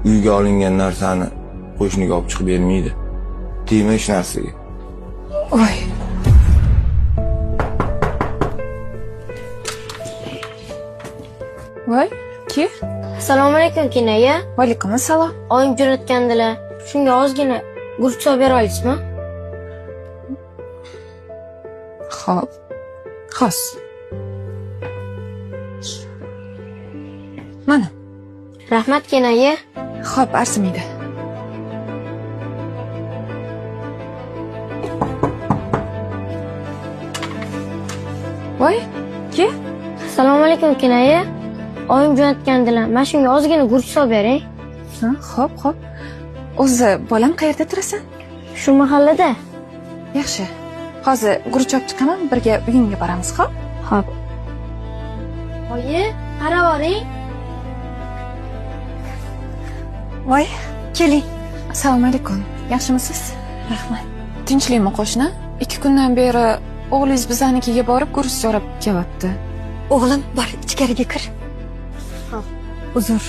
Uyga olingan narsani qo'shniga olib chiqib bermaydi. Tegma hech narsaga. Voy. Voy, ki? Assalomu alaykum Kinaya. Va alaykum assalom. Oyim jo'natgandilar. Shunga ozgina guruch solib bera olasizmi? Xo'p. Xos. Mana. Rahmat Kinaya. Xo'p, arzimaydi. Voy, ki? Assalomu alaykum Kinaya. Oyim jo'natgandilar. Mana shunga ozgina guruch solib bering. Ha, xo'p. O'zi bolam qayerda turasan? Shu mahallada. Yaxshi. Hozir guruch olib chiqaman, birga uyingga boramiz, xo'p? Xo'p. Oyi, qarab oling. Voy, keling. Assalomu alaykum. Yaxshimisiz? Rahmat. Tinchlikmi qo'shni? 2 kundan beri o'g'lingiz bizanikiga borib guruch so'rab kelyapti. O'g'lim, bor, ichkariga kir. Uzr,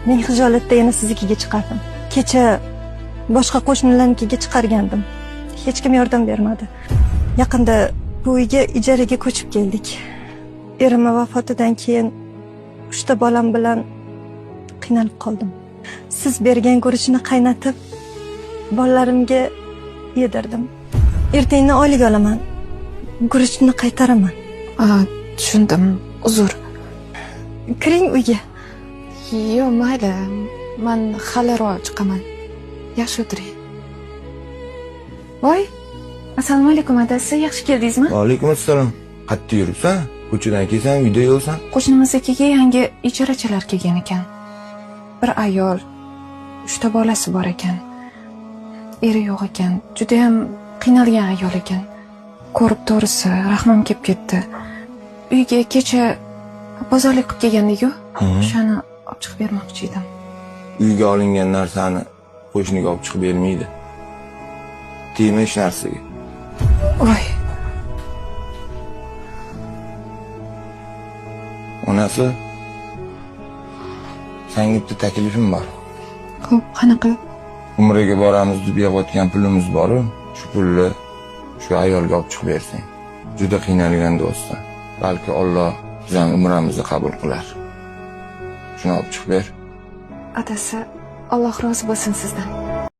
men hijolatda yana siznikiga chiqardim. Kecha boshqa qo'shnilarnikiga chiqargandim. Hech kim yordam bermadi. Yaqinda bu uyga ijaraga ko'chib keldik. Erim vafotidan keyin 3 ta bolam bilan qiynalib qoldim. Siz bergan guruchni qaynatib, bolalarimga yedirdim. Ertaga oylik olaman. Guruchni qaytaraman. Tushundim. Uzr. Kiring uyga. Yo'q, mayli. Men haliroq chiqaman. Yaxshi o'tiring. Voy. Assalomu alaykum adasi, yaxshi keldingizmi? Va alaykum assalom. Qayerda yuribsan? Ko'chadan kelsan, uyda yo'qsan? Qo'shnimiznikiga yangi ijarachilar kelgan ekan. Bir ayol, 3 ta bolasi bor ekan. Eri yo'q ekan. Juda ham qiynalgan ayol ekan. Ko'rib to'g'risi, rahmim kelib ketdi. Uyga kecha bozorlik qilib kelgandik-ku. O'shani olib chiqib bermoqchi edim. Uyga olingan narsani qo'shniga olib chiqib bermaydi. Tegma hech narsaga. Voy. Onasi, senga bitta taklifim bor. Xo'p, qanaqa? Umraga boramiz deb yig'ayotgan pulimiz bor-ku, shu pulni shu ayolga olib chiqib bersang. Juda qiynalgan do'stlar. Balki Alloh bizning umramizni qabul qilar. Shuni olib chiqib ber. Adasi, Alloh rozi bo'lsin sizdan.